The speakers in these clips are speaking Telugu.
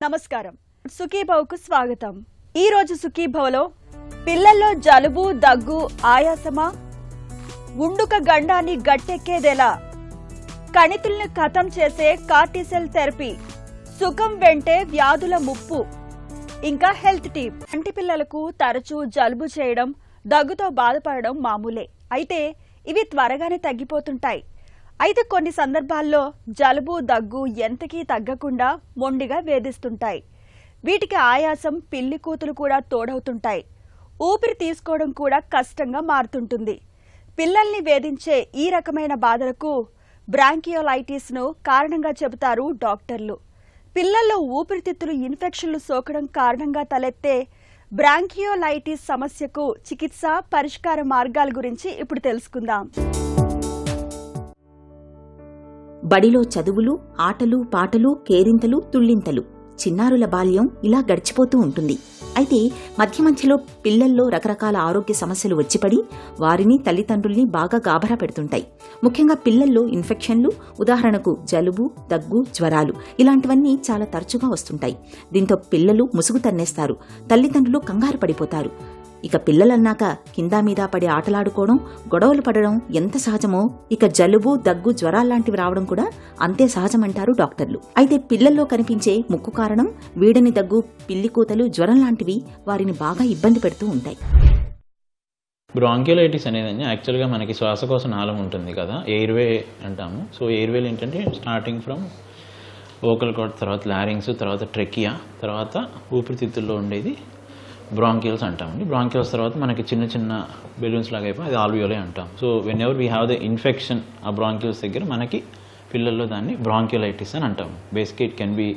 నమస్కారం. సుఖీభవకు స్వాగతం. ఈ రోజు సుఖీభవలో పిల్లల్లో జలుబు, దగ్గు, ఆయాసమా, ఉండుక గండాన్ని గట్టెక్కేదెలా, కణితుల్ని ఖతం చేసే కార్టిసెల్ థెరపీ, సుఖం వెంటే వ్యాధుల ముప్పు, ఇంకా హెల్త్ టిప్. చంటి పిల్లలకు తరచూ జలుబు చేయడం, దగ్గుతో బాధపడడం మామూలే. అయితే ఇవి త్వరగానే తగ్గిపోతుంటాయి. అయితే కొన్ని సందర్భాల్లో జలుబు, దగ్గు ఎంతకీ తగ్గకుండా మొండిగా వేధిస్తుంటాయి. వీటికి ఆయాసం, పిల్లి కూతులు కూడా తోడవుతుంటాయి. ఊపిరి తీసుకోవడం కూడా కష్టంగా మారుతుంటుంది. పిల్లల్ని వేధించే ఈ రకమైన బాధలకు బ్రాంకియోలైటిస్ ను కారణంగా చెబుతారు డాక్టర్లు. పిల్లల్లో ఊపిరితిత్తులు ఇన్ఫెక్షన్లు సోకడం కారణంగా తలెత్తే బ్రాంకియోలైటిస్ సమస్యకు చికిత్స, పరిష్కార మార్గాల గురించి ఇప్పుడు తెలుసుకుందాం. బడిలో చదువులు, ఆటలు, పాటలు, కేరింతలు, తుళ్ళింతలు, చిన్నారుల బాల్యం ఇలా గడిచిపోతూ ఉంటుంది. అయితే మధ్య మధ్యలో పిల్లల్లో రకరకాల ఆరోగ్య సమస్యలు వచ్చిపడి వారిని, తల్లిదండ్రుల్ని బాగా గాబరా పెడుతుంటాయి. ముఖ్యంగా పిల్లల్లో ఇన్ఫెక్షన్లు, ఉదాహరణకు జలుబు, దగ్గు, జ్వరాలు ఇలాంటివన్నీ చాలా తరచుగా వస్తుంటాయి. దీంతో పిల్లలు ముసుగు తన్నేస్తారు, తల్లిదండ్రులు కంగారు పడిపోతారు. ఇక పిల్లలన్నాక కిందా మీద పడి ఆటలాడుకోవడం, గొడవలు పడడం ఎంత సహజమో, ఇక జలుబు, దగ్గు, జ్వరాల్లాంటివి రావడం కూడా అంతే సహజమంటారు డాక్టర్లు. అయితే పిల్లల్లో కనిపించే ముక్కు కారణం, వీడని దగ్గు, పిల్లి కూతలు, జ్వరం లాంటివి వారిని బాగా ఇబ్బంది పెడుతూ ఉంటాయి. బ్రాంకియోలైటిస్ అనేది యాక్చువల్గా మనకి శ్వాసకోశ నాళం ఉంటుంది కదా, ఎయిర్వే అంటాము. సో ఎయిర్వేలు ఏంటంటే స్టార్టింగ్ ఫ్రమ్ వోకల్ కార్డ్, తర్వాత లారింగ్స్, తర్వాత ట్రెకియా, తర్వాత ఊపిరితిత్తుల్లో ఉండేది బ్రాంకియల్స్ అంటామండి. బ్రాంకియల్స్ తర్వాత మనకి చిన్న చిన్న బెలూన్స్ లాగా అయిపోయి అది ఆల్వియోలే అంటాం. So when ever we have the infection ఆ బ్రాంకియల్స్ దగ్గర మనకి పిల్లల్లో దాన్ని బ్రాంకియోలైటిస్ అని అంటాము. బేసిక్గా ఇట్ కెన్ బి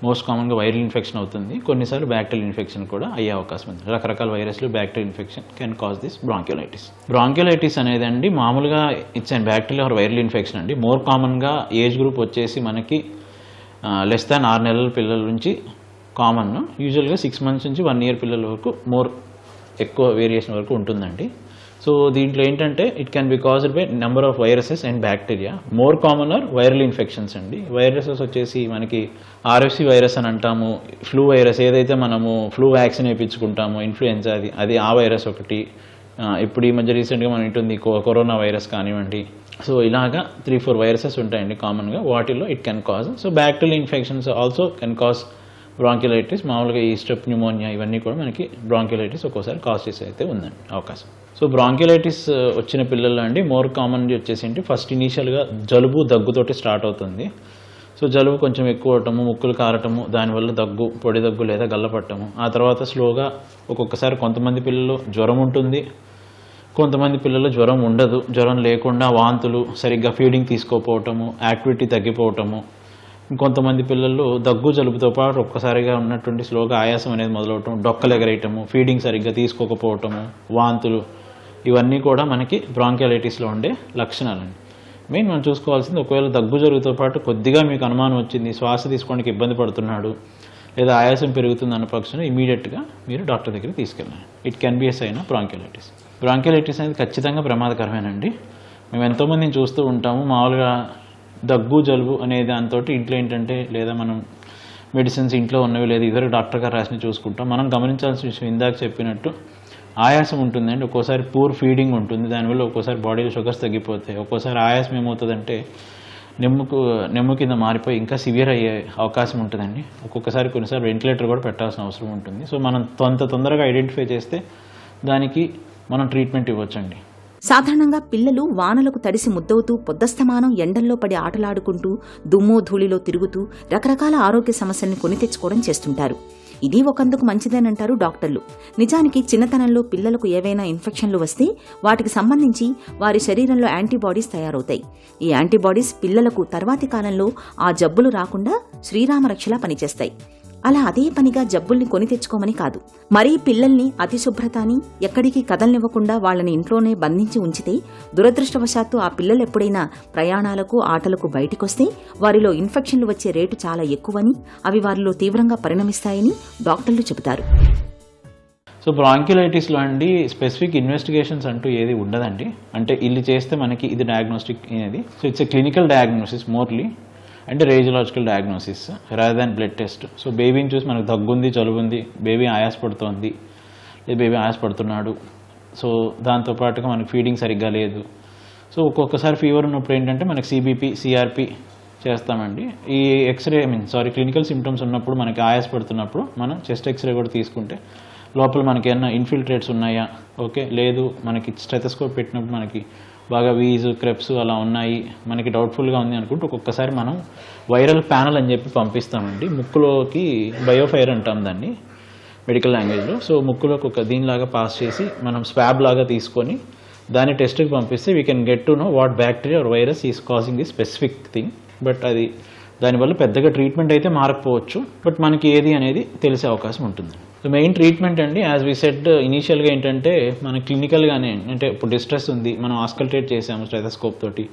మోస్ట్ కామన్గా వైరల్ ఇన్ఫెక్షన్ అవుతుంది, కొన్నిసార్లు బ్యాక్టీరియల్ ఇన్ఫెక్షన్ కూడా అయ్యే అవకాశం ఉంది. రకరకాల వైరస్లు, bacterial infection can cause this bronchiolitis. Bronchiolitis అనేది అండి మామూలుగా it's and bacterial or viral infection అండి. మోర్ కామన్గా ఏజ్ గ్రూప్ వచ్చేసి మనకి లెస్ దాన్ 6 నెలల పిల్లల నుంచి కామన్, యూజువల్గా 6 months నుంచి 1 year పిల్లల వరకు మోర్ ఎక్కువ వేరియేషన్ వరకు ఉంటుందండి. సో దీంట్లో ఏంటంటే it can be caused by number of viruses and bacteria. More common are viral infections అండి. వైరసెస్ వచ్చేసి మనకి RFC వైరస్ అని అంటాము, ఫ్లూ వైరస్, ఏదైతే మనము ఫ్లూ వ్యాక్సిన్ వేయించుకుంటాము, ఇన్ఫ్లుయెన్జా అది ఆ వైరస్ ఒకటి. ఇప్పుడు ఈ మధ్య రీసెంట్గా మన ఉంటుంది కరోనా వైరస్ కానివ్వండి. సో ఇలాగా 3-4 వైరసెస్ ఉంటాయండి కామన్గా, వాటిల్లో it can cause. So bacterial infections also can cause bronchiolitis. మామూలుగా ఈ స్ట్రెప్ న్యూమోనియా ఇవన్నీ కూడా మనకి బ్రాంకియోలైటిస్ ఒక్కోసారి కాజ్ చేసే అయితే ఉందండి అవకాశం. సో బ్రాంకియోలైటిస్ వచ్చిన పిల్లల్లో అండి మోర్ కామన్ వచ్చేసి ఏంటి, ఫస్ట్ ఇనీషియల్గా జలుబు, దగ్గుతోటి స్టార్ట్ అవుతుంది. సో జలుబు కొంచెం ఎక్కువ అవటము, ముక్కులు కారటము, దానివల్ల దగ్గు, పొడి దగ్గు లేదా గల్లపట్టము. ఆ తర్వాత స్లోగా ఒక్కొక్కసారి కొంతమంది పిల్లలు జ్వరం ఉంటుంది, కొంతమంది పిల్లలు జ్వరం ఉండదు, జ్వరం లేకుండా వాంతులు, సరిగ్గా ఫీడింగ్ తీసుకోకపోవటము, యాక్టివిటీ తగ్గిపోవటము. ఇంకొంతమంది పిల్లలు దగ్గు, జలుబుతో పాటు ఒక్కసారిగా ఉన్నటువంటి స్లోగా ఆయాసం అనేది మొదలవటం, డొక్కలు ఎగరేయటము, ఫీడింగ్ సరిగ్గా తీసుకోకపోవటము, వాంతులు, ఇవన్నీ కూడా మనకి బ్రాంకియోలైటిస్లో ఉండే లక్షణాలండి. మెయిన్ మనం చూసుకోవాల్సింది, ఒకవేళ దగ్గు జలుబుతో పాటు కొద్దిగా మీకు అనుమానం వచ్చింది, శ్వాస తీసుకోవడానికి ఇబ్బంది పడుతున్నాడు లేదా ఆయాసం పెరుగుతుంది అన్న పక్షంలో ఇమీడియట్గా మీరు డాక్టర్ దగ్గరికి తీసుకెళ్ళాలి. It can be a sign of bronchiolitis. Bronchiolitis అనేది ఖచ్చితంగా ప్రమాదకరమేనండి. మేము ఎంతోమందిని చూస్తూ ఉంటాము. మామూలుగా దగ్గు, జలుబు అనే దాంతో ఇంట్లో ఏంటంటే, లేదా మనం మెడిసిన్స్ ఇంట్లో ఉన్నవి లేదా ఇతర డాక్టర్ గారు రాసినవి చూసుకుంటాం. మనం గమనించాల్సిన విషయం ఇందాక చెప్పినట్టు ఆయాసం ఉంటుందండి. ఒక్కోసారి పూర్ ఫీడింగ్ ఉంటుంది, దానివల్ల ఒక్కోసారి బాడీలో షుగర్స్ తగ్గిపోతాయి. ఒక్కోసారి ఆయాసం ఏమవుతుందంటే నెమ్ము కింద మారిపోయి ఇంకా సివియర్ అయ్యే అవకాశం ఉంటుందండి. ఒక్కొక్కసారి కొన్నిసార్లు వెంటిలేటర్ కూడా పెట్టాల్సిన అవసరం ఉంటుంది. సో మనం తొందరగా ఐడెంటిఫై చేస్తే దానికి మనం ట్రీట్మెంట్ ఇవ్వచ్చండి. సాధారణంగా పిల్లలు వానలకు తడిసి ముద్దవుతూ, పొద్దస్తమానం ఎండల్లో పడి ఆటలాడుకుంటూ, దుమ్ము ధూళిలో తిరుగుతూ రకరకాల ఆరోగ్య సమస్యల్ని కొని తెచ్చుకోవడం చేస్తుంటారు. ఇది ఒకందుకు మంచిదేనంటారు డాక్టర్లు. నిజానికి చిన్నతనంలో పిల్లలకు ఏవైనా ఇన్ఫెక్షన్లు వస్తే వాటికి సంబంధించి వారి శరీరంలో యాంటీబాడీస్ తయారవుతాయి. ఈ యాంటీబాడీస్ పిల్లలకు తర్వాతి కాలంలో ఆ జబ్బులు రాకుండా శ్రీరామరక్షలా పనిచేస్తాయి. అలా అదే పనిగా జబ్బుల్ని కొని తెచ్చుకోమని కాదు, మరీ పిల్లల్ని అతిశుభ్రతని ఎక్కడికి కదలనివ్వకుండా వాళ్ళని ఇంట్లోనే బంధించి ఉంచితే దురదృష్టవశాత్తు ఆ పిల్లలు ఎప్పుడైనా ప్రయాణాలకు, ఆటలకు బయటికొస్తే వారిలో ఇన్ఫెక్షన్లు వచ్చే రేటు చాలా ఎక్కువని, అవి వారిలో తీవ్రంగా పరిణమిస్తాయని డాక్టర్లు చెబుతారు. సో బ్రాంకియోలైటిస్లో అండి స్పెసిఫిక్ ఇన్వెస్టిగేషన్స్ అంటూ ఏది ఉండదండి. అంటే ఇల్లు చేస్తే మనకి ఇది డయాగ్నోస్టిక్ అనేది. So it's a clinical diagnosis morely. అంటే radiological diagnosis rather than blood test. So బేబీని చూసి మనకు దగ్గుంది, జలుబుంది, బేబీ ఆయాసపడుతోంది, లేదా బేబీ ఆయాసపడుతున్నాడు, సో దాంతోపాటుగా మనకు ఫీడింగ్ సరిగ్గా లేదు. సో ఒక్కొక్కసారి ఫీవర్ ఉన్నప్పుడు ఏంటంటే మనకి సిబిపి, సిఆర్పి చేస్తామండి. ఈ క్లినికల్ సిమ్టమ్స్ ఉన్నప్పుడు మనకి ఆయాసపడుతున్నప్పుడు మనం చెస్ట్ ఎక్స్రే కూడా తీసుకుంటే లోపల మనకి ఏమన్నా ఇన్ఫిల్ట్రేట్స్ ఉన్నాయా, ఓకే, లేదు మనకి స్టెథోస్కోప్ పెట్టినప్పుడు మనకి బాగా వీజు, క్రెప్స్ అలా ఉన్నాయి, మనకి డౌట్ఫుల్గా ఉంది అనుకుంటే ఒక్కొక్కసారి మనం వైరల్ ప్యానల్ అని చెప్పి పంపిస్తామండి. ముక్కులోకి బయోఫైర్ అంటాం దాన్ని మెడికల్ లాంగ్వేజ్లో. సో ముక్కులోకి ఒక దీనిలాగా పాస్ చేసి మనం స్వాబ్ లాగా తీసుకొని దాన్ని టెస్ట్కి పంపిస్తే we can get to know what bacteria are virus is causing the specific thing. But అది దానివల్ల పెద్దగా ట్రీట్మెంట్ అయితే మారకపోవచ్చు, బట్ మనకి ఏది అనేది తెలిసే అవకాశం ఉంటుంది. సో మెయిన్ ట్రీట్మెంట్ అండి, యాజ్ వి సెడ్ ఇనీషియల్గా ఏంటంటే మన క్లినికల్గానే అంటే ఇప్పుడు డిస్ట్రెస్ ఉంది, మనం ఆస్కల్టేట్ చేసాము స్టెథోస్కోప్ తోటి,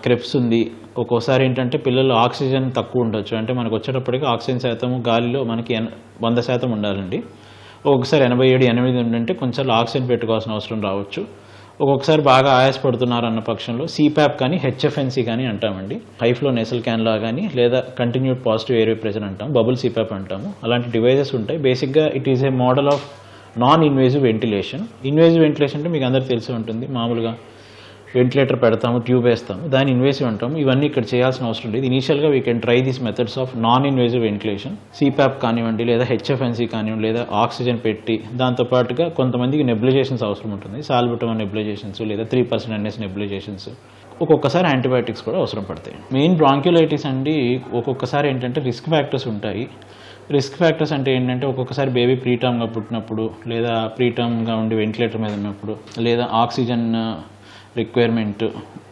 క్రెప్స్ ఉంది, ఒక్కోసారి ఏంటంటే పిల్లలు ఆక్సిజన్ తక్కువ ఉండొచ్చు, అంటే మనకు వచ్చేటప్పటికి ఆక్సిజన్ శాతం గాలిలో మనకి 100% ఉండాలండి, ఒక్కొక్కసారి 87-88 ఉండంటే కొంచెం ఆక్సిజన్ పెట్టుకోవాల్సిన అవసరం రావచ్చు. ఒక్కొక్కసారి బాగా ఆయాసపడుతున్నారు అన్న పక్షంలో సిపాప్ కానీ హెచ్ఎఫ్ఎన్సీ కానీ అంటామండి, హై ఫ్లో నెసల్ క్యాన్లా కానీ, లేదా కంటిన్యూడ్ పాజిటివ్ ఎయిర్వే ప్రెషర్ అంటాం, బబుల్ సిపాప్ అంటాము. అలాంటి డివైజెస్ ఉంటాయి. బేసిక్గా it is a model of non invasive ventilation. Invasive ventilation అంటే మీకు అందరికీ తెలిసి ఉంటుంది, మామూలుగా వెంటిలేటర్ పెడతాము, ట్యూబ్ వేస్తాము, దాన్ని ఇన్వేసివ్ అంటాము. ఇవన్నీ ఇక్కడ చేయాల్సిన అవసరం లేదు. ఇనీషియల్గా we can try these methods of non invasive ventilation, CPAP కానివ్వండి, లేదా హెచ్ఎఫ్ఎన్సీ కానివ్వండి, లేదా ఆక్సిజన్ పెట్టి, దాంతోపాటుగా కొంతమందికి నెబులైజేషన్స్ అవసరం ఉంటుంది, సాల్బుటమాల్ నెబులైజేషన్స్ లేదా 3% NS నెబులైజేషన్స్, ఒక్కొక్కసారి యాంటీబయాటిక్స్ కూడా అవసరం పడతాయి. మెయిన్ బ్రాంక్యులైటిస్ అండి ఒక్కొక్కసారి ఏంటంటే రిస్క్ ఫ్యాక్టర్స్ ఉంటాయి. రిస్క్ ఫ్యాక్టర్స్ అంటే ఏంటంటే ఒక్కొక్కసారి బేబీ ప్రీటర్మ్గా పుట్టినప్పుడు, లేదా ప్రీటర్మ్గా ఉండి వెంటిలేటర్ మీద ఉన్నప్పుడు, లేదా ఆక్సిజన్ రిక్వైర్మెంట్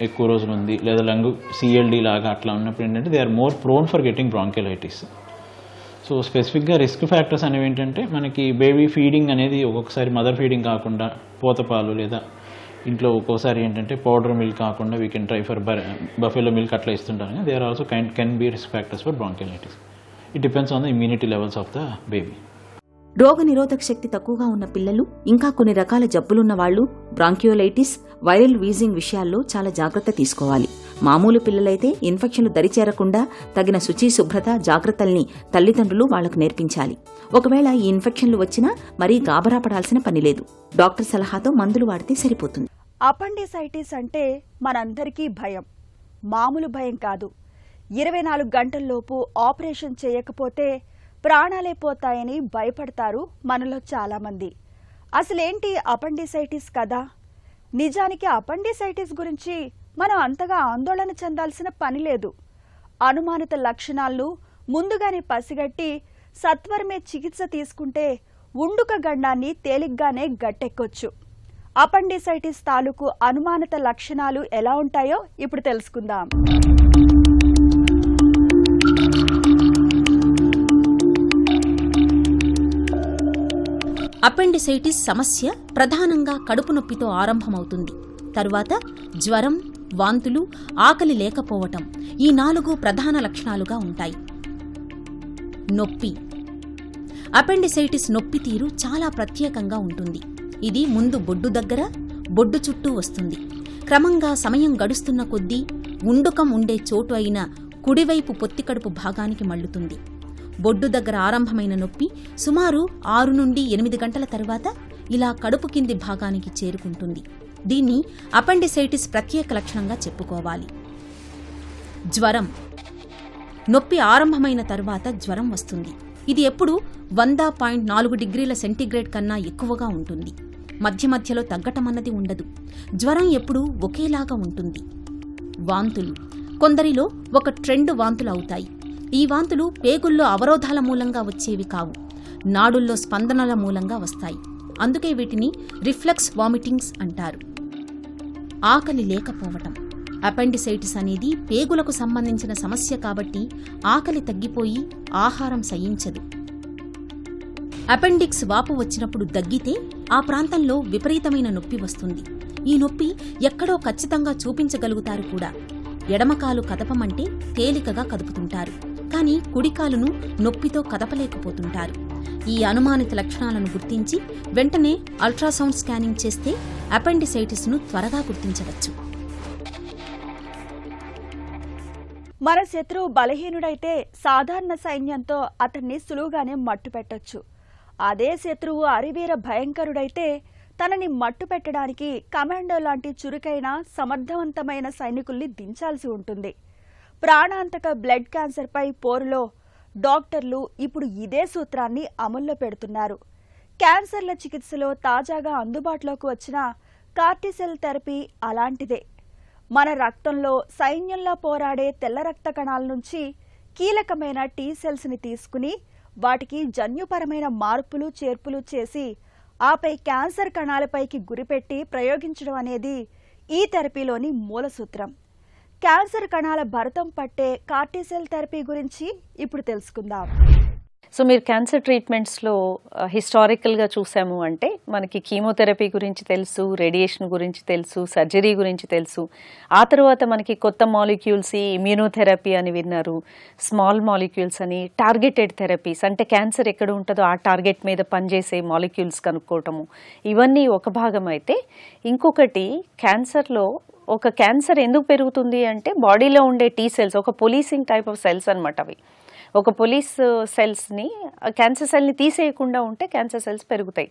ఎక్కువ రోజులు ఉంది, లేదా లంగ్ సిఎల్డి లాగా అట్లా ఉన్నప్పుడు ఏంటంటే they are more prone for getting bronchiolitis. So స్పెసిఫిక్గా రిస్క్ ఫ్యాక్టర్స్ అనేవి ఏంటంటే మనకి బేబీ ఫీడింగ్ అనేది ఒక్కొక్కసారి మదర్ ఫీడింగ్ కాకుండా పోతపాలు, లేదా ఇంట్లో ఒక్కోసారి ఏంటంటే పౌడర్ మిల్క్ కాకుండా we can try for buffalo milk అట్లా ఇస్తుంటారు. They are also can be risk factors for bronchiolitis. It depends on the immunity levels of the baby. రోగ నిరోధక శక్తి తక్కువగా ఉన్న పిల్లలు, ఇంకా కొన్ని రకాల జబ్బులున్న వాళ్లు బ్రాంకియోలైటిస్, వైరల్ వీజింగ్ విషయాల్లో చాలా జాగ్రత్త తీసుకోవాలి. మామూలు పిల్లలైతే ఇన్ఫెక్షన్లు దరిచేరకుండా తగిన శుచి, శుభ్రత, జాగ్రత్తల్ని తల్లిదండ్రులు వాళ్లకు నేర్పించాలి. ఒకవేళ ఈ ఇన్ఫెక్షన్లు వచ్చినా మరీ గాబరా పడాల్సిన పని లేదు. డాక్టర్ సలహాతో మందులు వాడితే సరిపోతుంది. అపెండిసైటిస్ అంటే మనందరికీ భయం, మామూలు భయం కాదు. 24 గంటల్లోపు ఆపరేషన్ చేయకపోతే ప్రాణాలే పోతాయని భయపడతారు మనలో చాలామంది. అసలేంటి అపెండిసైటిస్ కదా? నిజానికి అపెండిసైటిస్ గురించి మనం అంతగా ఆందోళన చెందాల్సిన పని లేదు. అనుమానిత లక్షణాలను ముందుగానే పసిగట్టి సత్వరమే చికిత్స తీసుకుంటే ఉండుక గండాన్ని తేలిగ్గానే గట్టెక్కొచ్చు. అపెండిసైటిస్ తాలూకు అనుమానిత లక్షణాలు ఎలా ఉంటాయో ఇప్పుడు తెలుసుకుందాం. అపెండిసైటిస్ సమస్య ప్రధానంగా కడుపు నొప్పితో ఆరంభమవుతుంది. తరువాత జ్వరం, వాంతులు, ఆకలి లేకపోవటం ఈ 4 ప్రధాన లక్షణాలుగా ఉంటాయి. నొప్పి. అపెండిసైటిస్ నొప్పి తీరు చాలా ప్రత్యేకంగా ఉంటుంది. ఇది ముందు బొడ్డు దగ్గర, బొడ్డు చుట్టూ వస్తుంది. క్రమంగా సమయం గడుస్తున్న కొద్దీ ఉండుకం ఉండే చోటు అయిన కుడివైపు పొత్తికడుపు భాగానికి మళ్లుతుంది. బొడ్డు దగ్గర ఆరంభమైన నొప్పి సుమారు 6 నుండి 8 గంటల తరువాత ఇలా కడుపు కింది భాగానికి చేరుకుంటుంది. దీన్ని అపెండిసైటిస్ ప్రత్యేక లక్షణంగా చెప్పుకోవాలి. జ్వరం. నొప్పి ఆరంభమైన తరువాత జ్వరం వస్తుంది. ఇది ఎప్పుడూ 100.4 డిగ్రీల సెంటీగ్రేడ్ కన్నా ఎక్కువగా ఉంటుంది. మధ్య మధ్యలో తగ్గటమన్నది ఉండదు. జ్వరం ఎప్పుడూ ఒకేలాగా ఉంటుంది. వాంతులు. కొందరిలో ఒక ట్రెండ్ వాంతులు అవుతాయి. ఈ వాంతులు పేగుల్లో అవరోధాల మూలంగా వచ్చేవి కావు, నాడుల్లో స్పందనల మూలంగా వస్తాయి. అందుకే వీటిని రిఫ్లక్స్ వామిటింగ్స్ అంటారు. ఆకలి లేకపోవటం. అపెండిసైటిస్ అనేది పేగులకు సంబంధించిన సమస్య కాబట్టి ఆకలి తగ్గిపోయి ఆహారం సహించదు. అపెండిక్స్ వాపు వచ్చినప్పుడు దగ్గితే ఆ ప్రాంతంలో విపరీతమైన నొప్పి వస్తుంది. ఈ నొప్పి ఎక్కడో ఖచ్చితంగా చూపించగలుగుతారు కూడా. ఎడమకాలు కదపమంటే తేలికగా కదుపుతుంటారు, కానీ కుడికాలును నొప్పితో కదపలేకపోతుంటారు. ఈ అనుమానిత లక్షణాలను గుర్తించి వెంటనే అల్ట్రాసౌండ్ స్కానింగ్ చేస్తే అపెండిసైటిస్ను త్వరగా గుర్తించవచ్చు. మన శత్రువు బలహీనుడైతే సాధారణ సైన్యంతో అతన్ని సులువుగానే మట్టుపెట్టొచ్చు. అదే శత్రువు అరివీర భయంకరుడైతే తనని మట్టుపెట్టడానికి కమాండో లాంటి చురుకైన సమర్థవంతమైన సైనికుల్ని దించాల్సి ఉంటుంది. ప్రాణాంతక బ్లడ్ క్యాన్సర్పై పోరులో డాక్టర్లు ఇప్పుడు ఇదే సూత్రాన్ని అమల్లో పెడుతున్నారు. క్యాన్సర్ల చికిత్సలో తాజాగా అందుబాటులోకి వచ్చిన కార్టిసెల్ థెరపీ అలాంటిదే. మన రక్తంలో సైన్యంలా పోరాడే తెల్ల రక్త కణాల నుంచి కీలకమైన టీ సెల్స్ని తీసుకుని వాటికి జన్యుపరమైన మార్పులు చేర్పులు చేసి ఆపై క్యాన్సర్ కణాలపైకి గురిపెట్టి ప్రయోగించడం అనేది ఈ థెరపీలోని మూల సూత్రం. క్యాన్సర్ కణాల భరతం పట్టే కార్టిసెల్ థెరపీ గురించి ఇప్పుడు తెలుసుకుందాం. సో మీరు క్యాన్సర్ ట్రీట్మెంట్స్లో హిస్టారికల్గా చూసాము అంటే మనకి కీమోథెరపీ గురించి తెలుసు, రేడియేషన్ గురించి తెలుసు, సర్జరీ గురించి తెలుసు. ఆ తర్వాత మనకి కొత్త మాలిక్యూల్స్, ఇమ్యూనోథెరపీ అని విన్నారు, స్మాల్ మాలిక్యూల్స్ అని, టార్గెటెడ్ థెరపీస్ అంటే క్యాన్సర్ ఎక్కడ ఉంటుందో ఆ టార్గెట్ మీద పనిచేసే మాలిక్యూల్స్ కనుక్కోవటము, ఇవన్నీ ఒక భాగం అయితే ఇంకొకటి క్యాన్సర్లో ఒక క్యాన్సర్ ఎందుకు పెరుగుతుంది అంటే బాడీలో ఉండే టీ సెల్స్ ఒక పోలీసింగ్ టైప్ ఆఫ్ సెల్స్ అనమాట. అవి ఒక పోలీస్ సెల్స్ని క్యాన్సర్ సెల్ని తీసేయకుండా ఉంటే క్యాన్సర్ సెల్స్ పెరుగుతాయి.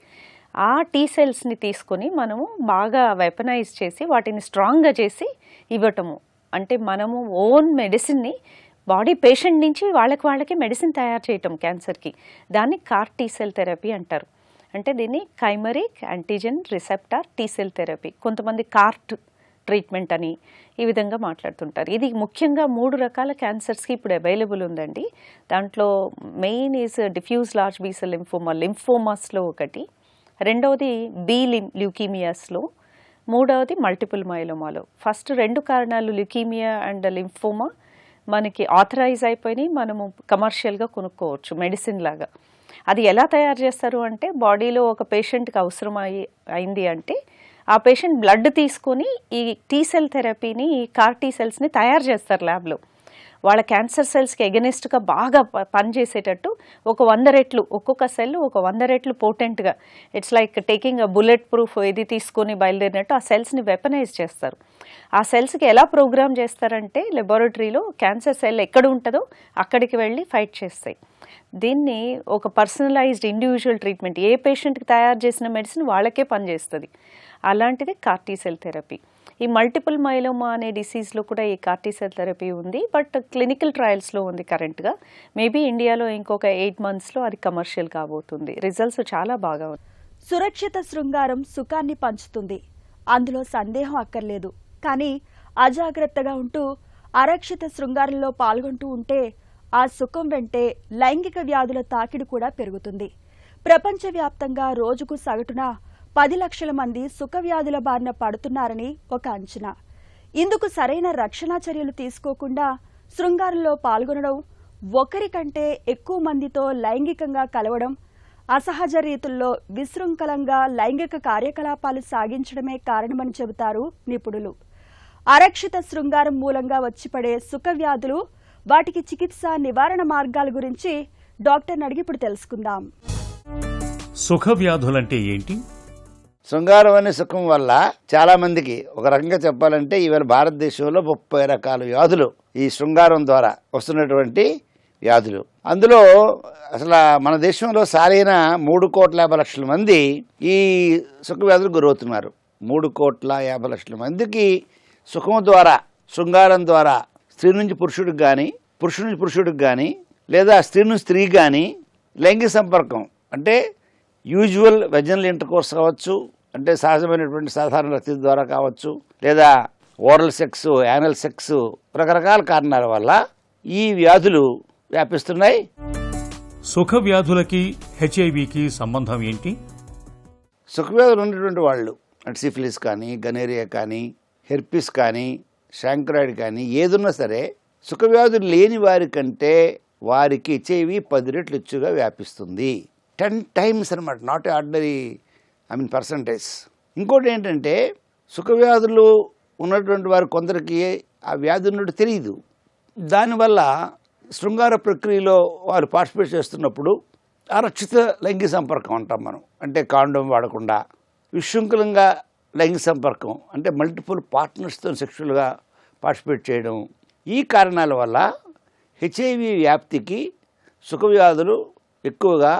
ఆ టీ సెల్స్ని తీసుకొని మనము బాగా వెపనైజ్ చేసి వాటిని స్ట్రాంగ్గా చేసి ఇవ్వటము. అంటే మనము ఓన్ మెడిసిన్ని బాడీ పేషెంట్ నుంచి వాళ్ళకి మెడిసిన్ తయారు చేయటం క్యాన్సర్కి, దాన్ని కార్ టీ సెల్ థెరపీ అంటారు. అంటే దీన్ని chimeric antigen receptor T cell therapy, కొంతమంది కార్ట్ ట్రీట్మెంట్ అని ఈ విధంగా మాట్లాడుతుంటారు. ఇది ముఖ్యంగా 3 రకాల క్యాన్సర్స్కి ఇప్పుడు అవైలబుల్ ఉందండి. దాంట్లో main is diffuse large B cell lymphoma, లింఫోమాస్లో ఒకటి, రెండవది బీ ల్యూకీమియాస్లో, మూడవది మల్టిపుల్ మయోలోమాలో. ఫస్ట్ 2 కారణాలు ల్యూకీమియా అండ్ లింఫోమా మనకి ఆథరైజ్ అయిపోయి మనము కమర్షియల్గా కొనుక్కోవచ్చు మెడిసిన్ లాగా. అది ఎలా తయారు చేస్తారు అంటే బాడీలో ఒక పేషెంట్కి అవసరం అయింది అంటే ఆ పేషెంట్ బ్లడ్ తీసుకొని ఈ టీ సెల్ థెరపీని, కార్ టీ సెల్స్ని తయారు చేస్తారు ల్యాబ్లో. వాళ్ళ క్యాన్సర్ సెల్స్కి ఎగనెస్ట్గా బాగా పనిచేసేటట్టు ఒక 100 రెట్లు, ఒక్కొక్క సెల్ ఒక 100 రెట్లు పోటెంట్గా, it's like taking a bullet proof ఇది తీసుకొని బయలుదేరినట్టు ఆ సెల్స్ని వెపనైజ్ చేస్తారు. ఆ సెల్స్కి ఎలా ప్రోగ్రామ్ చేస్తారంటే లెబారెటరీలో క్యాన్సర్ సెల్ ఎక్కడ ఉంటుందో అక్కడికి వెళ్ళి ఫైట్ చేస్తాయి. దీన్ని ఒక పర్సనలైజ్డ్ ఇండివిజువల్ ట్రీట్మెంట్, ఏ పేషెంట్కి తయారు చేసిన మెడిసిన్ వాళ్ళకే పనిచేస్తుంది. అలాంటిది కార్టీసెల్ థెరపీ. ఈ మల్టిపుల్ మైలోమా అనే డిసీజ్లో కూడా ఈ కార్టీసెల్ థెరపీ ఉంది, బట్ క్లినికల్ ట్రయల్స్లో ఉంది కరెంట్గా. మేబీ ఇండియాలో ఇంకొక 8 monthsలో అది కమర్షియల్ కాబోతుంది. రిజల్ట్స్ చాలా బాగా ఉంది. సురక్షిత శృంగారం సుఖాన్ని పంచుతుంది, అందులో సందేహం అక్కర్లేదు. కానీ అజాగ్రత్తగా ఉంటూ అరక్షిత శృంగారంలో పాల్గొంటూ ఉంటే ఆ సుఖం వెంటే లైంగిక వ్యాధుల తాకిడి కూడా పెరుగుతుంది. ప్రపంచవ్యాప్తంగా రోజుకు సగటున 10 లక్షల మంది సుఖ వ్యాధుల బారిన పడుతున్నారని ఒక అంచనా. ఇందుకు సరైన రక్షణ చర్యలు తీసుకోకుండా శృంగారంలో పాల్గొనడం, ఒకరికంటే ఎక్కువ మందితో లైంగికంగా కలవడం, అసహజ రీతుల్లో విశృంఖలంగా లైంగిక కార్యకలాపాలు సాగించడమే కారణమని చెబుతారు నిపుణులు. అరక్షిత శృంగారం మూలంగా వచ్చిపడే సుఖ వ్యాధులు, వాటికి చికిత్స, నివారణ మార్గాల గురించి డాక్టర్ని అడిగి ఇప్పుడు తెలుసుకుందాం. సుఖ వ్యాధులంటే ఏంటి? శృంగారం అనే సుఖం వల్ల చాలా మందికి, ఒక రకంగా చెప్పాలంటే ఇవాళ భారతదేశంలో 30 రకాల వ్యాధులు ఈ శృంగారం ద్వారా వస్తున్నటువంటి వ్యాధులు. అందులో అసలు మన దేశంలో సారైన 3,50,00,000 మంది ఈ సుఖ వ్యాధులు గురవుతున్నారు. 3,50,00,000 మందికి సుఖం ద్వారా, శృంగారం ద్వారా స్త్రీ నుంచి పురుషుడికి కానీ, పురుషుడి నుంచి పురుషుడికి కానీ, లేదా స్త్రీ నుంచి స్త్రీకి కానీ లైంగిక సంపర్కం అంటే యూజువల్ వెజనల్ ఇంటర్కోర్స్ కావచ్చు, అంటే సహజమైనటువంటి సాధారణ రక్తి ద్వారా కావచ్చు, లేదా ఓరల్ సెక్స్, యానల్ సెక్స్, రకరకాల కారణాల వల్ల ఈ వ్యాధులు వ్యాపిస్తున్నాయి. సుఖ వ్యాధులకి హెచ్ఐవికి సంబంధం ఏంటి? సుఖ వ్యాధులు ఉన్నటువంటి వాళ్ళు అంటే సిఫిలిస్ కానీ, గనేరియా కానీ, హెర్పిస్ కానీ, శాంక్రాయిడ్ కానీ ఏదున్నా సరే సుఖ వ్యాధులు లేని వారి కంటే వారికి హెచ్ఐవి 10 రెట్లు ఎక్కువగా వ్యాపిస్తుంది. 10 times అనమాట, నాట్ ఆర్డినరీ పర్సంటేజ్. ఇంకోటి ఏంటంటే సుఖ వ్యాధులు ఉన్నటువంటి వారు కొందరికి ఆ వ్యాధి ఉన్నట్టు తెలియదు. దానివల్ల శృంగార ప్రక్రియలో వారు పార్టిసిపేట్ చేస్తున్నప్పుడు అరక్షిత లైంగిక సంపర్కం అంటాం మనం. అంటే కాండోమ్ వాడకుండా విశృంఖలంగా లైంగిక సంపర్కం, అంటే మల్టిపుల్ పార్ట్నర్స్తో సెక్షువల్గా పార్టిసిపేట్ చేయడం, ఈ కారణాల వల్ల హెచ్ఐవి వ్యాప్తికి సుఖవ్యాధులు ఎక్కువగా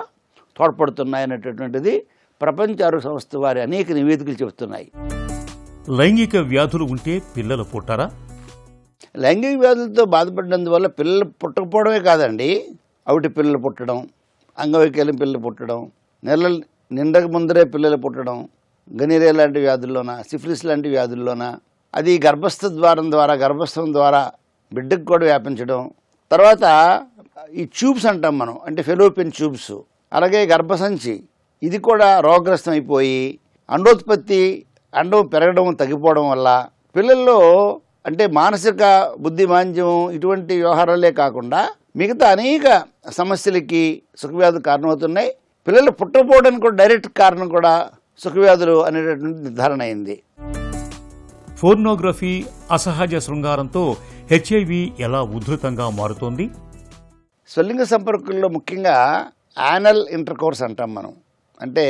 తోడ్పడుతున్నాయనేటటువంటిది ప్రపంచ ఆరోగ్య సంస్థ వారి అనేక నివేదికలు చెబుతున్నాయి. లైంగిక వ్యాధులు ఉంటే పిల్లలు పుట్టారా? లైంగిక వ్యాధులతో బాధపడినందువల్ల పిల్లలు పుట్టకపోవడమే కాదండి, అవిటి పిల్లలు పుట్టడం, అంగవైకల్యం పిల్లలు పుట్టడం, నెలలు నిండక ముందరే పిల్లలు పుట్టడం, గనీరియా లాంటి వ్యాధుల్లోన, సిఫిలిస్ లాంటి వ్యాధుల్లోన, అది గర్భస్థం ద్వారా బిడ్డకు కూడా వ్యాపించడం, తర్వాత ఈ ట్యూబ్స్ అంటాం మనం, అంటే ఫెలోపియన్ ట్యూబ్స్, అలాగే గర్భసంచి ఇది కూడా రోగగ్రస్తం అయిపోయి అండోత్పత్తి, అండం పెరగడం తగ్గిపోవడం వల్ల పిల్లల్లో అంటే మానసిక బుద్ధిమాంద్యం ఇటువంటి వ్యవహారాలే కాకుండా మిగతా అనేక సమస్యలకి సుఖవ్యాధులు కారణమవుతున్నాయి. పిల్లలు పుట్టకపోవడానికి కూడా డైరెక్ట్ కారణం కూడా సుఖవ్యాధులు అనేటటువంటి నిర్ధారణ అయింది. ఫోర్నోగ్రఫీ, అసహజ శృంగారంతో హెచ్ఐవి ఎలా ఉధృతంగా మారుతోంది? స్వల్లింగ సంపర్కంలో ముఖ్యంగా యానల్ ఇంటర్కోర్స్ అంటాం మనం, అంటే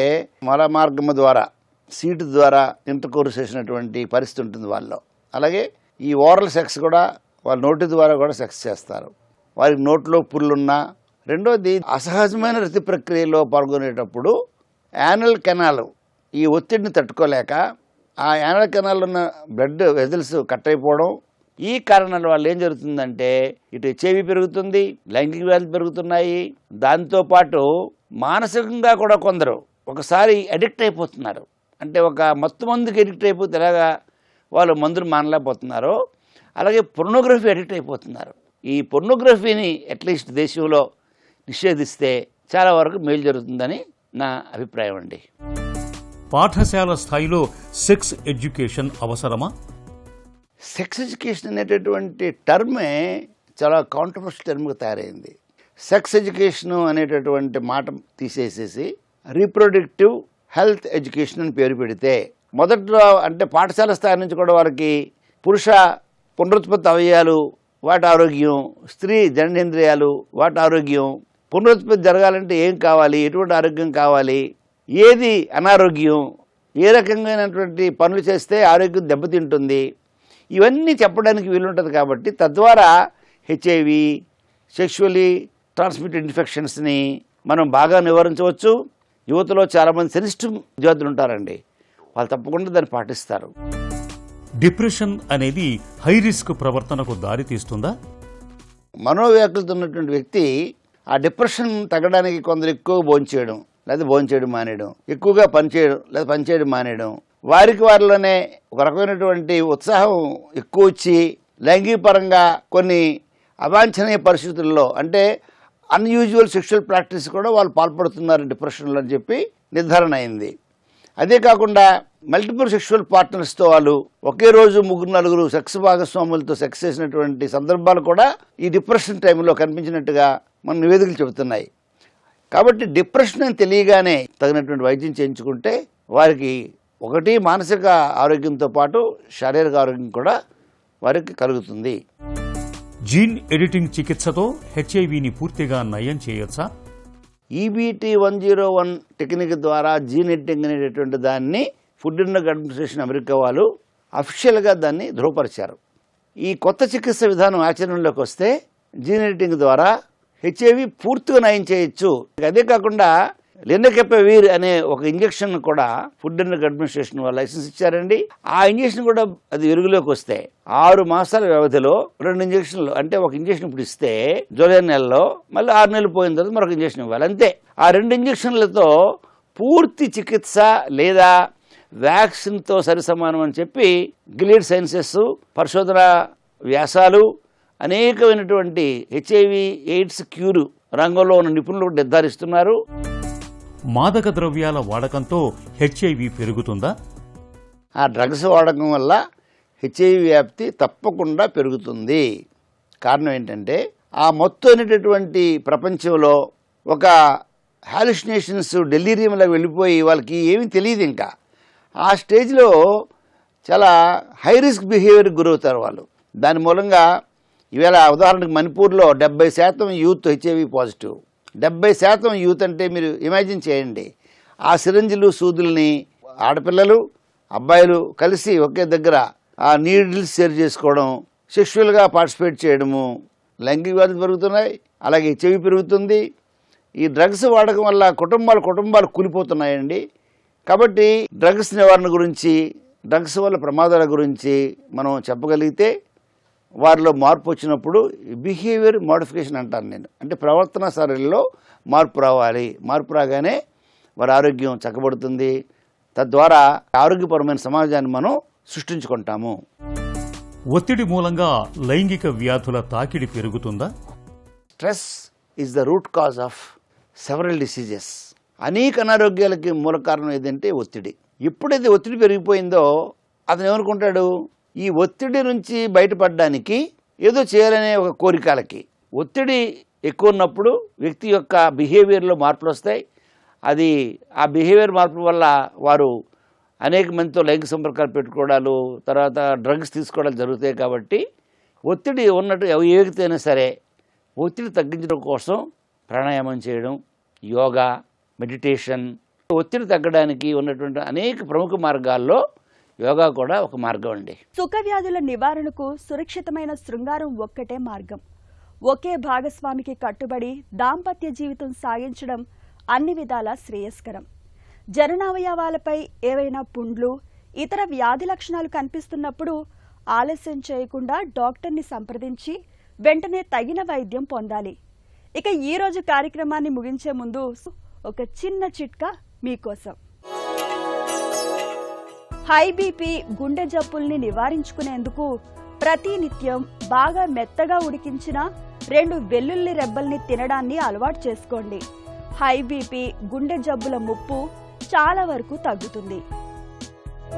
మల మార్గము ద్వారా సీటు ద్వారా ఇంటర్కోర్స్ చేసినటువంటి పరిస్థితి ఉంటుంది వాళ్ళలో. అలాగే ఈ ఓరల్ సెక్స్ కూడా వాళ్ళ నోటి ద్వారా కూడా సెక్స్ చేస్తారు. వారికి నోట్లో పుళ్ళున్నా. రెండోది అసహజమైన ఋతు ప్రక్రియలో పాల్గొనేటప్పుడు యానల్ కెనాల్ ఈ ఒత్తిడిని తట్టుకోలేక ఆ యానల్ కెనాల్ ఉన్న బ్లడ్ వెజల్స్ కట్ అయిపోవడం, ఈ కారణాల వల్ల ఏం జరుగుతుందంటే ఇటు హెచ్ఐవి పెరుగుతుంది, లైంగిక వ్యాధులు పెరుగుతున్నాయి. దాంతోపాటు మానసికంగా కూడా కొందరు ఒకసారి అడిక్ట్ అయిపోతున్నారు. అంటే ఒక మత్తు మందుకి అడిక్ట్ అయిపోతే ఎలాగా వాళ్ళు మందులు మానలేకపోతున్నారో అలాగే పొర్నోగ్రఫీ అడిక్ట్ అయిపోతున్నారు. ఈ పొర్నోగ్రఫీని అట్లీస్ట్ దేశంలో నిషేధిస్తే చాలా వరకు మేలు జరుగుతుందని నా అభిప్రాయం అండి. పాఠశాల స్థాయిలో సెక్స్ ఎడ్యుకేషన్ అవసరమా? సెక్స్ ఎడ్యుకేషన్ అనేటటువంటి టర్మే చాలా కాంట్రవర్షియల్ టర్మ్గా తయారైంది. సెక్స్ ఎడ్యుకేషన్ అనేటటువంటి మాట తీసేసేసి రీప్రొడక్టివ్ హెల్త్ ఎడ్యుకేషన్ అని పేరు పెడితే మొదట్లో అంటే పాఠశాల స్థాయి నుంచి కూడా వారికి పురుష పునరుత్పత్తి అవయవాలు వాటి ఆరోగ్యం, స్త్రీ జననేంద్రియాలు వాటి ఆరోగ్యం, పునరుత్పత్తి జరగాలంటే ఏం కావాలి, ఎటువంటి ఆరోగ్యం కావాలి, ఏది అనారోగ్యం, ఏ రకమైనటువంటి పనులు చేస్తే ఆరోగ్యం దెబ్బతింటుంది, ఇవన్నీ చెప్పడానికి వీలుంటుంది. కాబట్టి తద్వారా హెచ్ఐవి, సెక్షువల్లీ ట్రాన్స్మిటెడ్ ఇన్ఫెక్షన్స్ని మనం బాగా నివారించవచ్చు. యువతలో చాలామంది సెన్సిటివ్ విద్యార్థులు ఉంటారండి, వాళ్ళు తప్పకుండా దాన్ని పాటిస్తారు. డిప్రెషన్ అనేది హై రిస్క్ ప్రవర్తనకు దారితీస్తుందా? మనోవ్యాకులతో ఉన్నటువంటి వ్యక్తి ఆ డిప్రెషన్ తగ్గడానికి కొందరు ఎక్కువ భోంచేయడం లేదా భోంచేయడం మానేయడం, ఎక్కువగా పనిచేయడం లేదా పనిచేయడం మానేయడం, వారిలోనే ఒక రకమైనటువంటి ఉత్సాహం ఎక్కువ వచ్చి లైంగిక పరంగా కొన్ని అవాంఛనీయ పరిస్థితుల్లో అంటే అన్యూజువల్ సెక్షువల్ ప్రాక్టీస్ కూడా వాళ్ళు పాల్పడుతున్నారు డిప్రెషన్లో అని చెప్పి నిర్ధారణ అయింది. అదే కాకుండా మల్టిపుల్ సెక్షువల్ పార్ట్నర్స్తో వాళ్ళు ఒకే రోజు 3-4 సెక్స్ భాగస్వాములతో సెక్స్ చేసినటువంటి సందర్భాలు కూడా ఈ డిప్రెషన్ టైంలో కనిపించినట్టుగా మన నివేదికలు చెబుతున్నాయి. కాబట్టి డిప్రెషన్ అని తెలియగానే తగినటువంటి వైద్యం చేయించుకుంటే వారికి ఒకటి మానసిక ఆరోగ్యంతో పాటు శారీరక ఆరోగ్యం కూడా వారికి కలుగుతుంది. జీన్ ఎడిటింగ్ చికిత్సతో హెచ్ఐవిని పూర్తిగా నయం చేయొచ్చా? EBT-101 టెక్నిక్ ద్వారా జీన్ ఎడిటింగ్ అనేటటువంటి దాన్ని food and drug administration America వాళ్ళు అఫీషియల్గా దాన్ని ధృవపరిచారు. ఈ కొత్త చికిత్స విధానం ఆచరణలోకి వస్తే జీన్ ఎడిటింగ్ ద్వారా హెచ్ఐవి పూర్తిగా నయం చేయొచ్చు. అదే కాకుండా లెండకెపెవిర్ అనే ఒక ఇంజెక్షన్ కూడా ఫుడ్ అండ్ డ్రగ్ అడ్మినిస్ట్రేషన్ వాళ్ళు లైసెన్స్ ఇచ్చారండి. ఆ ఇంజెక్షన్ కూడా అది వెలుగులోకి వస్తే 6 మాసాల వ్యవధిలో 2 ఇంజెక్షన్లు, అంటే ఒక ఇంజెక్షన్ ఇప్పుడు ఇస్తే జూలై నెలలో మళ్ళీ 6 నెలలు పోయిన తర్వాత మరొక ఇంజెక్షన్ ఇవ్వాలి, అంతే. ఆ 2 ఇంజెక్షన్లతో పూర్తి చికిత్స లేదా వ్యాక్సిన్తో సరిసమానం అని చెప్పి గిలీడ్ సైన్సెస్ పరిశోధన వ్యాసాలు అనేకమైనటువంటి హెచ్ఐవి ఎయిడ్స్ క్యూర్ రంగంలో ఉన్న నిపుణులు నిర్ధారిస్తున్నారు. మాదక ద్రవ్యాల వాడకంతో హెచ్ఐవి పెరుగుతుందా? ఆ డ్రగ్స్ వాడకం వల్ల హెచ్ఐవి వ్యాప్తి తప్పకుండా పెరుగుతుంది. కారణం ఏంటంటే ఆ మొత్తం అనేటటువంటి ప్రపంచంలో ఒక హాలుసినేషన్స్ డెలీరియంలో వెళ్ళిపోయి వాళ్ళకి ఏమీ తెలియదు. ఇంకా ఆ స్టేజ్లో చాలా హై రిస్క్ బిహేవియర్కి గురవుతారు వాళ్ళు. దాని మూలంగా ఈవేళ ఉదాహరణకు మణిపూర్లో 70% యూత్ హెచ్ఐవి పాజిటివ్. 70% యూత్ అంటే మీరు ఇమాజిన్ చేయండి. ఆ సిరంజిలు సూదుల్ని ఆడపిల్లలు అబ్బాయిలు కలిసి ఒకే దగ్గర ఆ నీడిల్స్ షేర్ చేసుకోవడం, సెక్షువల్గా పార్టిసిపేట్ చేయడము, లైంగిక వ్యాధులు పెరుగుతున్నాయి, అలాగే చెవి పెరుగుతుంది. ఈ డ్రగ్స్ వాడకం వల్ల కుటుంబాలు కూలిపోతున్నాయండి. కాబట్టి డ్రగ్స్ నివారణ గురించి, డ్రగ్స్ వల్ల ప్రమాదాల గురించి మనం చెప్పగలిగితే వారిలో మార్పు వచ్చినప్పుడు బిహేవియర్ మోడిఫికేషన్ అంటాను నేను. అంటే ప్రవర్తన సరళిలో మార్పు రావాలి. మార్పు రాగానే వారి ఆరోగ్యం చక్కబడుతుంది. తద్వారా ఆరోగ్యపరమైన సమాజాన్ని మనం సృష్టించుకుంటాము. ఒత్తిడి మూలంగా లైంగిక వ్యాధుల తాకిడి పెరుగుతుందా? Stress is the root cause of several diseases. అనేక అనారోగ్యాలకి మూల కారణం ఏదంటే ఒత్తిడి. ఎప్పుడైతే ఒత్తిడి పెరిగిపోయిందో అతను ఏమనుకుంటాడు, ఈ ఒత్తిడి నుంచి బయటపడడానికి ఏదో చేయాలనే ఒక కోరికలకి, ఒత్తిడి ఎక్కువ ఉన్నప్పుడు వ్యక్తి యొక్క బిహేవియర్లో మార్పులు వస్తాయి. అది ఆ బిహేవియర్ మార్పుల వల్ల వారు అనేక మందితో లైంగిక సంపర్కాలు పెట్టుకోవడాలు, తర్వాత డ్రగ్స్ తీసుకోవడాలు జరుగుతాయి. కాబట్టి ఒత్తిడి ఉన్నట్టు ఏ వ్యక్తి అయినా సరే ఒత్తిడి తగ్గించడం కోసం ప్రాణాయామం చేయడం, యోగా, మెడిటేషన్, ఒత్తిడి తగ్గడానికి ఉన్నటువంటి అనేక ప్రముఖ మార్గాల్లో యోగా కూడా ఒక మార్గం అండి. సుఖ వ్యాధుల నివారణకు సురక్షితమైన శృంగారం ఒక్కటే మార్గం. ఒకే భాగస్వామికి కట్టుబడి దాంపత్య జీవితం సాగించడం అన్ని విధాలా శ్రేయస్కరం. జననావయవాలపై ఏవైనా పుండ్లు, ఇతర వ్యాధి లక్షణాలు కనిపిస్తున్నప్పుడు ఆలస్యం చేయకుండా డాక్టర్ని సంప్రదించి వెంటనే తగిన వైద్యం పొందాలి. ఇక ఈ రోజు కార్యక్రమాన్ని ముగించే ముందు ఒక చిన్న చిట్కా మీకోసం. హై బీపీ, గుండె జబ్బుల్ని నివారించుకునేందుకు ప్రతినిత్యం బాగా మెత్తగా ఉడికించిన 2 వెల్లుల్లి రెబ్బల్ని తినడాన్ని అలవాటు చేసుకోండి. హై బీపీ, గుండె జబ్బుల ముప్పు చాలా వరకు తగ్గుతుంది.